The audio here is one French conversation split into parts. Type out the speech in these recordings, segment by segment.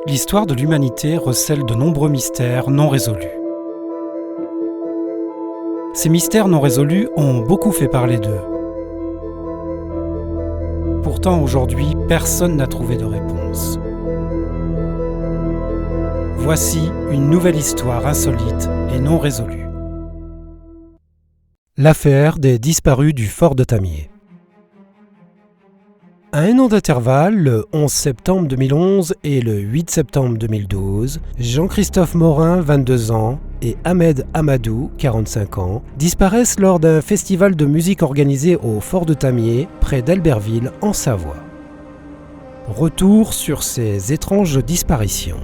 L'histoire de l'humanité recèle de nombreux mystères non résolus. Ces mystères non résolus ont beaucoup fait parler d'eux. Pourtant, aujourd'hui, personne n'a trouvé de réponse. Voici une nouvelle histoire insolite et non résolue. L'affaire des disparus du fort de Tamier. À un an d'intervalle, le 11 septembre 2011 et le 8 septembre 2012, Jean-Christophe Morin, 22 ans, et Ahmed Amadou, 45 ans, disparaissent lors d'un festival de musique organisé au fort de Tamier, près d'Albertville, en Savoie. Retour sur ces étranges disparitions.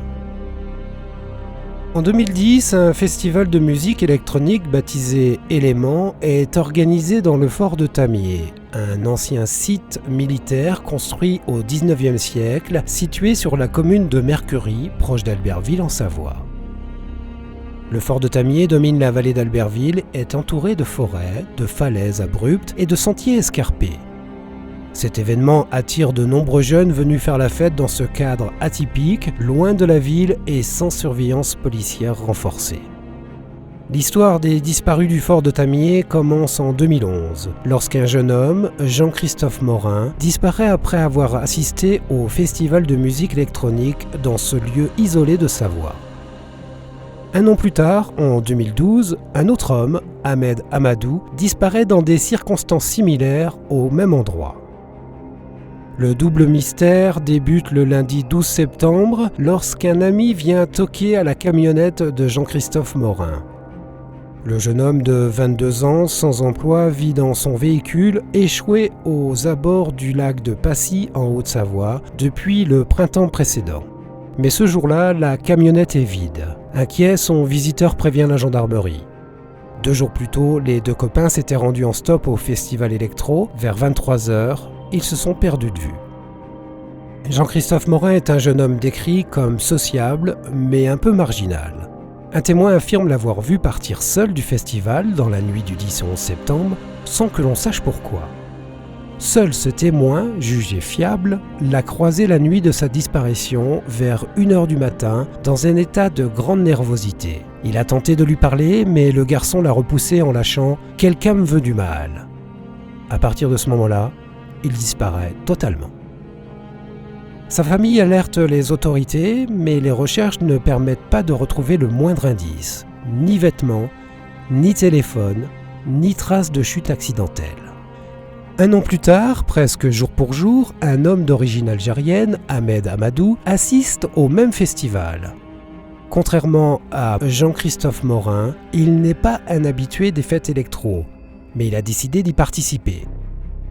En 2010, un festival de musique électronique baptisé Éléments est organisé dans le fort de Tamier, un ancien site militaire construit au XIXe siècle, situé sur la commune de Mercury, proche d'Albertville en Savoie. Le fort de Tamier domine la vallée d'Albertville, est entouré de forêts, de falaises abruptes et de sentiers escarpés. Cet événement attire de nombreux jeunes venus faire la fête dans ce cadre atypique, loin de la ville et sans surveillance policière renforcée. L'histoire des disparus du fort de Tamier commence en 2011, lorsqu'un jeune homme, Jean-Christophe Morin, disparaît après avoir assisté au festival de musique électronique dans ce lieu isolé de Savoie. Un an plus tard, en 2012, un autre homme, Ahmed Amadou, disparaît dans des circonstances similaires au même endroit. Le double mystère débute le lundi 12 septembre lorsqu'un ami vient toquer à la camionnette de Jean-Christophe Morin. Le jeune homme de 22 ans, sans emploi, vit dans son véhicule échoué aux abords du lac de Passy en Haute-Savoie depuis le printemps précédent. Mais ce jour-là, la camionnette est vide. Inquiet, son visiteur prévient la gendarmerie. 2 jours plus tôt, les deux copains s'étaient rendus en stop au festival électro. Vers 23h, ils se sont perdus de vue. Jean-Christophe Morin est un jeune homme décrit comme sociable, mais un peu marginal. Un témoin affirme l'avoir vu partir seul du festival dans la nuit du 10 au 11 septembre, sans que l'on sache pourquoi. Seul ce témoin, jugé fiable, l'a croisé la nuit de sa disparition vers 1h du matin dans un état de grande nervosité. Il a tenté de lui parler, mais le garçon l'a repoussé en lâchant « Quelqu'un me veut du mal ». À partir de ce moment-là, il disparaît totalement. Sa famille alerte les autorités, mais les recherches ne permettent pas de retrouver le moindre indice, ni vêtements, ni téléphone, ni traces de chute accidentelle. Un an plus tard, presque jour pour jour, un homme d'origine algérienne, Ahmed Amadou, assiste au même festival. Contrairement à Jean-Christophe Morin, il n'est pas un habitué des fêtes électro, mais il a décidé d'y participer.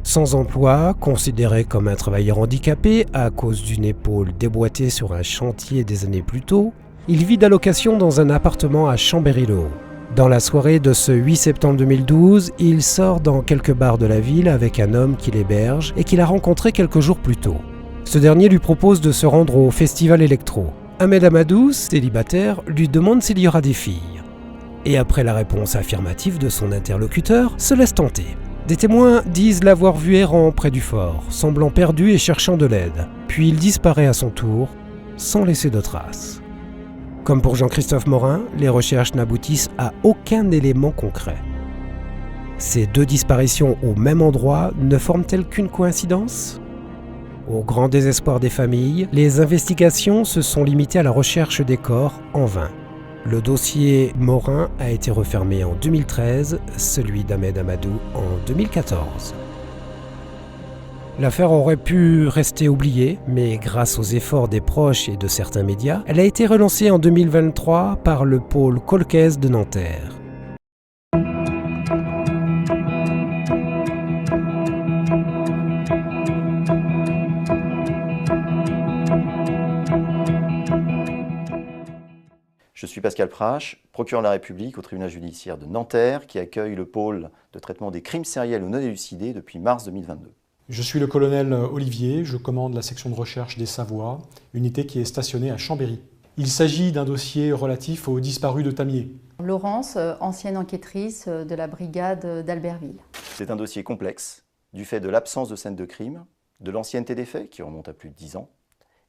Sans emploi, considéré comme un travailleur handicapé à cause d'une épaule déboîtée sur un chantier des années plus tôt, il vit d'allocation dans un appartement à Chambéry-le-Haut. Dans la soirée de ce 8 septembre 2012, il sort dans quelques bars de la ville avec un homme qui l'héberge et qu'il a rencontré quelques jours plus tôt. Ce dernier lui propose de se rendre au festival électro. Ahmed Amadou, célibataire, lui demande s'il y aura des filles. Et après la réponse affirmative de son interlocuteur, se laisse tenter. Des témoins disent l'avoir vu errant près du fort, semblant perdu et cherchant de l'aide. Puis il disparaît à son tour, sans laisser de traces. Comme pour Jean-Christophe Morin, les recherches n'aboutissent à aucun élément concret. Ces 2 disparitions au même endroit ne forment-elles qu'une coïncidence ? Au grand désespoir des familles, les investigations se sont limitées à la recherche des corps en vain. Le dossier Morin a été refermé en 2013, celui d'Ahmed Amadou en 2014. L'affaire aurait pu rester oubliée, mais grâce aux efforts des proches et de certains médias, elle a été relancée en 2023 par le pôle Colcaise de Nanterre. Je suis Pascal Prache, procureur de la République au tribunal judiciaire de Nanterre qui accueille le pôle de traitement des crimes sériels ou non élucidés depuis mars 2022. Je suis le colonel Olivier, je commande la section de recherche des Savoies, unité qui est stationnée à Chambéry. Il s'agit d'un dossier relatif aux disparus de Tamier. Laurence, ancienne enquêtrice de la brigade d'Albertville. C'est un dossier complexe, du fait de l'absence de scène de crime, de l'ancienneté des faits, qui remonte à plus de 10 ans,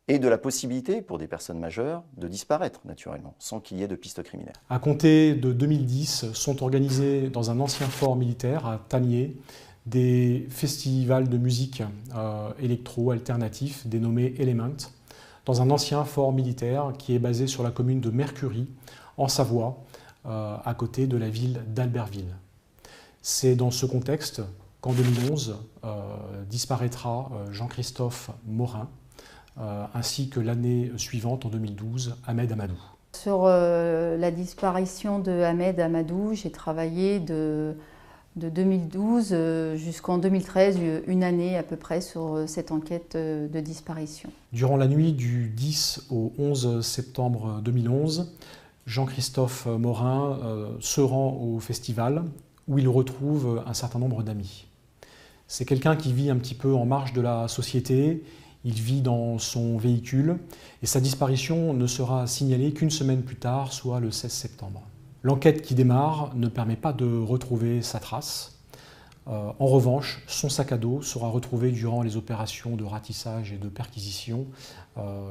et de la possibilité pour des personnes majeures de disparaître naturellement, sans qu'il y ait de piste criminelle. À compter de 2010, sont organisés dans un ancien fort militaire à Tamier des festivals de musique électro-alternatifs dénommés Element, dans un ancien fort militaire qui est basé sur la commune de Mercury, en Savoie, à côté de la ville d'Albertville. C'est dans ce contexte qu'en 2011 disparaîtra Jean-Christophe Morin, ainsi que l'année suivante, en 2012, Ahmed Amadou. Sur la disparition de Ahmed Amadou, j'ai travaillé de 2012 jusqu'en 2013, une année à peu près sur cette enquête de disparition. Durant la nuit du 10 au 11 septembre 2011, Jean-Christophe Morin se rend au festival où il retrouve un certain nombre d'amis. C'est quelqu'un qui vit un petit peu en marge de la société, il vit dans son véhicule et sa disparition ne sera signalée qu'une semaine plus tard, soit le 16 septembre. L'enquête qui démarre ne permet pas de retrouver sa trace. En revanche, son sac à dos sera retrouvé durant les opérations de ratissage et de perquisition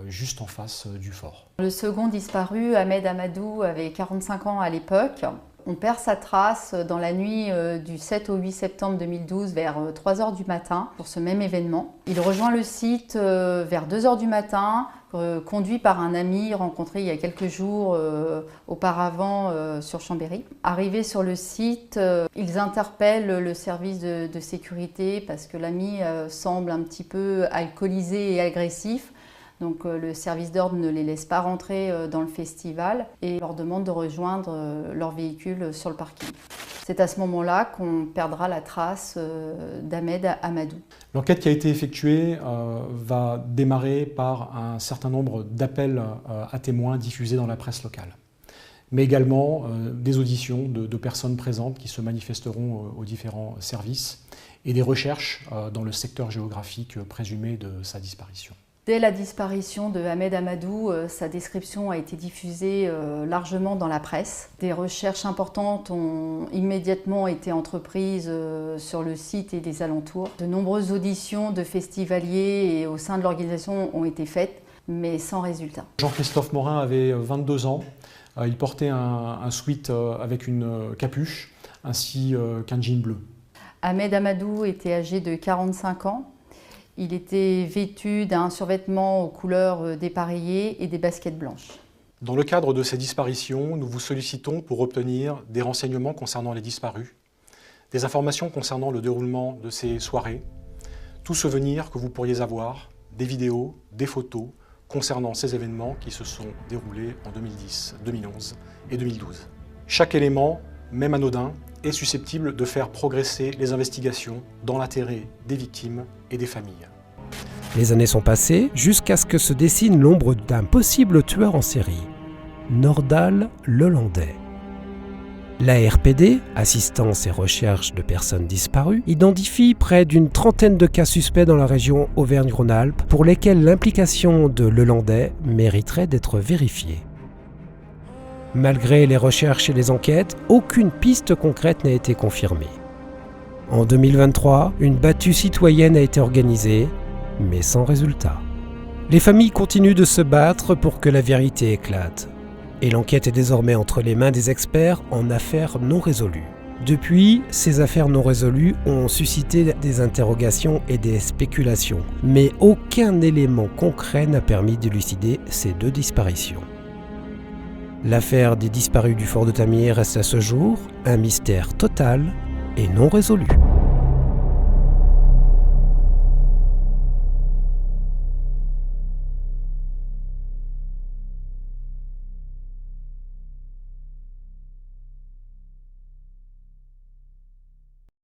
juste en face du fort. Le second disparu, Ahmed Amadou, avait 45 ans à l'époque. On perd sa trace dans la nuit du 7 au 8 septembre 2012 vers 3 h du matin pour ce même événement. Il rejoint le site vers 2 h du matin, conduit par un ami rencontré il y a quelques jours auparavant sur Chambéry. Arrivés sur le site, ils interpellent le service de sécurité parce que l'ami semble un petit peu alcoolisé et agressif. Donc le service d'ordre ne les laisse pas rentrer dans le festival et leur demande de rejoindre leur véhicule sur le parking. C'est à ce moment-là qu'on perdra la trace d'Ahmed Amadou. L'enquête qui a été effectuée va démarrer par un certain nombre d'appels à témoins diffusés dans la presse locale, mais également des auditions de personnes présentes qui se manifesteront aux différents services et des recherches dans le secteur géographique présumé de sa disparition. Dès la disparition de Ahmed Amadou, sa description a été diffusée largement dans la presse. Des recherches importantes ont immédiatement été entreprises sur le site et les alentours. De nombreuses auditions de festivaliers et au sein de l'organisation ont été faites, mais sans résultat. Jean-Christophe Morin avait 22 ans. Il portait un sweat avec une capuche ainsi qu'un jean bleu. Ahmed Amadou était âgé de 45 ans. Il était vêtu d'un survêtement aux couleurs dépareillées et des baskets blanches. Dans le cadre de ces disparitions, nous vous sollicitons pour obtenir des renseignements concernant les disparus, des informations concernant le déroulement de ces soirées, tout souvenir que vous pourriez avoir, des vidéos, des photos concernant ces événements qui se sont déroulés en 2010, 2011 et 2012. Chaque élément, même anodin, est susceptible de faire progresser les investigations dans l'intérêt des victimes et des familles. Les années sont passées jusqu'à ce que se dessine l'ombre d'un possible tueur en série, Nordal Lelandais. L'ARPD, Assistance et Recherche de personnes disparues, identifie près d'une trentaine de cas suspects dans la région Auvergne-Rhône-Alpes pour lesquels l'implication de Lelandais mériterait d'être vérifiée. Malgré les recherches et les enquêtes, aucune piste concrète n'a été confirmée. En 2023, une battue citoyenne a été organisée, mais sans résultat. Les familles continuent de se battre pour que la vérité éclate. Et l'enquête est désormais entre les mains des experts en affaires non résolues. Depuis, ces affaires non résolues ont suscité des interrogations et des spéculations, mais aucun élément concret n'a permis d'élucider ces deux disparitions. L'affaire des disparus du fort de Tamier reste à ce jour un mystère total et non résolu.